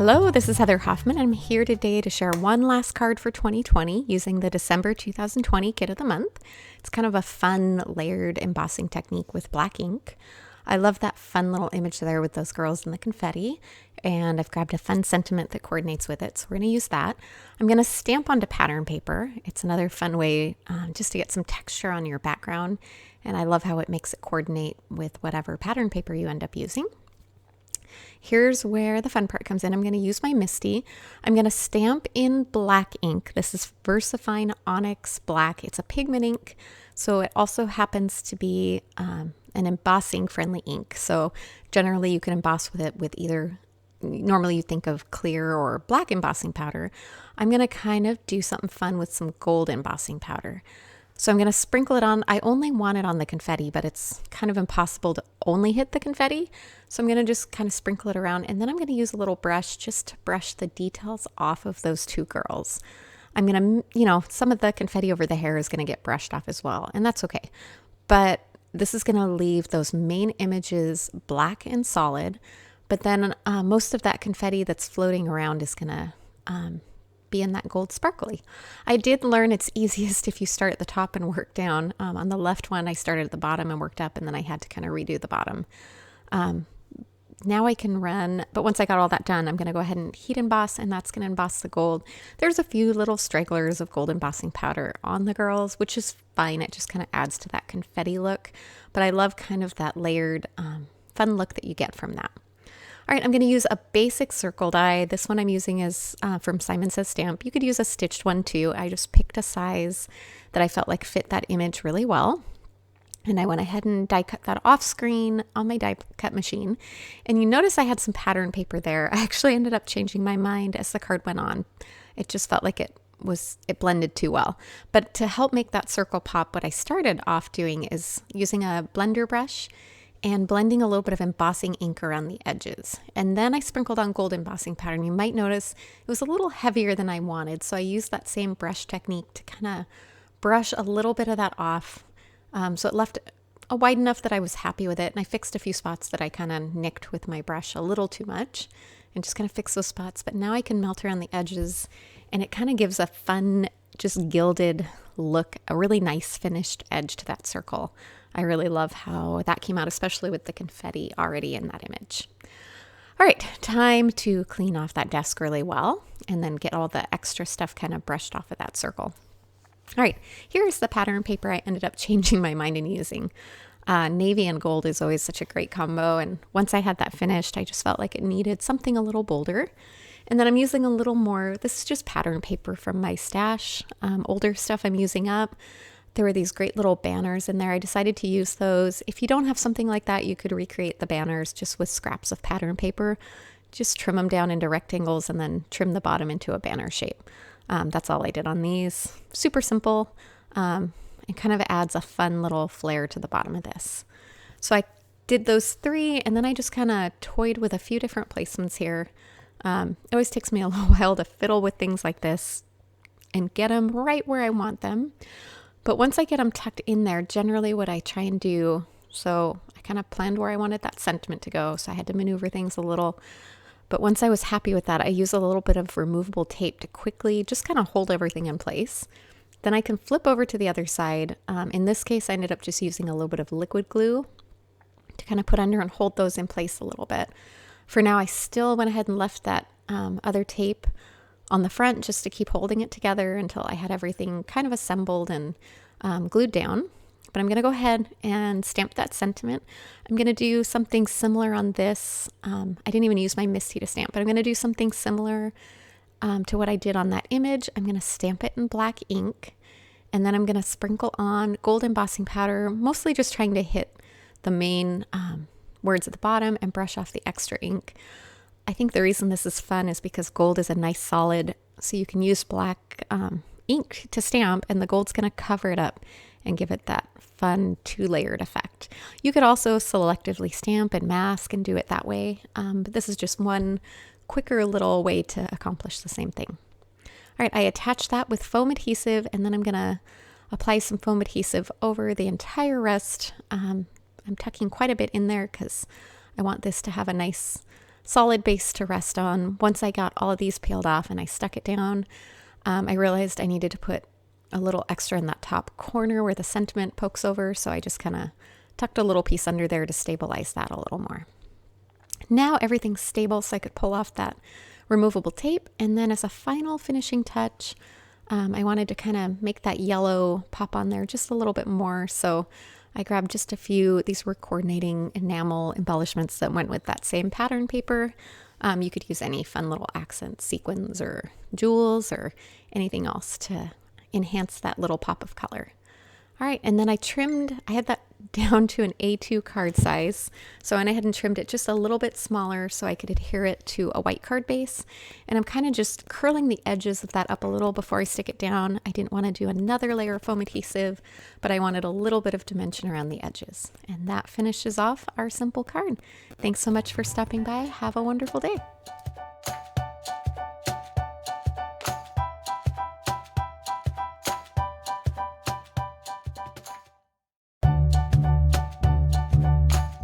Hello, this is Heather Hoffman. I'm here today to share one last card for 2020 using the December 2020 Kit of the Month. It's kind of a fun layered embossing technique with black ink. I love that fun little image there with those girls and the confetti, and I've grabbed a fun sentiment that coordinates with it, so we're going to use that. I'm going to stamp onto pattern paper. It's another fun way just to get some texture on your background, and I love how it makes it coordinate with whatever pattern paper you end up using. Here's where the fun part comes in. I'm going to use my MISTI. I'm going to stamp in black ink. This is VersaFine ONYX Black. It's a pigment ink, so it also happens to be an embossing friendly ink. So generally you can emboss with it with either, normally you think of clear or black embossing powder. I'm going to kind of do something fun with some gold embossing powder. So I'm going to sprinkle it on. I only want it on the confetti, but it's kind of impossible to only hit the confetti. So I'm going to just kind of sprinkle it around, and then I'm going to use a little brush just to brush the details off of those two girls. I'm going to, some of the confetti over the hair is going to get brushed off as well, and that's okay. But this is going to leave those main images black and solid, but then most of that confetti that's floating around is going to be in that gold sparkly. I did learn it's easiest if you start at the top and work down. On the left one, I started at the bottom and worked up, and then I had to kind of redo the bottom. Now I can run, but once I got all that done, I'm going to go ahead and heat emboss, and that's going to emboss the gold. There's a few little stragglers of gold embossing powder on the girls, which is fine. It just kind of adds to that confetti look, but I love kind of that layered, fun look that you get from that. All right, I'm going to use a basic circle die. This one I'm using is from Simon Says Stamp. You could use a stitched one too. I just picked a size that I felt like fit that image really well. And I went ahead and die cut that off screen on my die cut machine. And you notice I had some pattern paper there. I actually ended up changing my mind as the card went on. It just felt like it blended too well. But to help make that circle pop, what I started off doing is using a blender brush and blending a little bit of embossing ink around the edges. And then I sprinkled on gold embossing pattern. You might notice it was a little heavier than I wanted, so I used that same brush technique to kind of brush a little bit of that off. So it left a wide enough that I was happy with it, and I fixed a few spots that I kind of nicked with my brush a little too much, and just kind of fix those spots. But now I can melt around the edges, and it kind of gives a fun, just gilded look, a really nice finished edge to that circle. I really love how that came out, especially with the confetti already in that image. All right, time to clean off that desk really well and then get all the extra stuff kind of brushed off of that circle. All right, here's the pattern paper I ended up changing my mind and using. Navy and gold is always such a great combo, and once I had that finished, I just felt like it needed something a little bolder. And then I'm using a little more, this is just pattern paper from my stash, older stuff I'm using up. There were these great little banners in there. I decided to use those. If you don't have something like that, you could recreate the banners just with scraps of pattern paper. Just trim them down into rectangles and then trim the bottom into a banner shape. That's all I did on these. Super simple. It kind of adds a fun little flair to the bottom of this. So I did those three, and then I just kind of toyed with a few different placements here. It always takes me a little while to fiddle with things like this and get them right where I want them. But once I get them tucked in there, generally what I try and do, so I kind of planned where I wanted that sentiment to go, so I had to maneuver things a little. But once I was happy with that, I use a little bit of removable tape to quickly just kind of hold everything in place. Then I can flip over to the other side. In this case, I ended up just using a little bit of liquid glue to kind of put under and hold those in place a little bit. For now, I still went ahead and left that other tape on the front just to keep holding it together until I had everything kind of assembled and glued down. But I'm going to go ahead and stamp that sentiment. I'm going to do something similar on this. I didn't even use my MISTI to stamp, but I'm going to do something similar to what I did on that image. I'm going to stamp it in black ink, and then I'm going to sprinkle on gold embossing powder, mostly just trying to hit the main words at the bottom and brush off the extra ink. I think the reason this is fun is because gold is a nice solid, so you can use black ink to stamp, and the gold's going to cover it up and give it that fun two-layered effect. You could also selectively stamp and mask and do it that way, but this is just one quicker little way to accomplish the same thing. All right, I attached that with foam adhesive, and then I'm going to apply some foam adhesive over the entire rest. I'm tucking quite a bit in there because I want this to have a nice solid base to rest on. Once I got all of these peeled off and I stuck it down, I realized I needed to put a little extra in that top corner where the sentiment pokes over, so I just kind of tucked a little piece under there to stabilize that a little more. Now everything's stable, so I could pull off that removable tape, and then as a final finishing touch, I wanted to kind of make that yellow pop on there just a little bit more, so I grabbed just a few. These were coordinating enamel embellishments that went with that same pattern paper. You could use any fun little accent sequins or jewels or anything else to enhance that little pop of color. All right, and then I had that down to an A2 card size. So I went ahead and trimmed it just a little bit smaller so I could adhere it to a white card base. And I'm kind of just curling the edges of that up a little before I stick it down. I didn't want to do another layer of foam adhesive, but I wanted a little bit of dimension around the edges. And that finishes off our simple card. Thanks so much for stopping by. Have a wonderful day.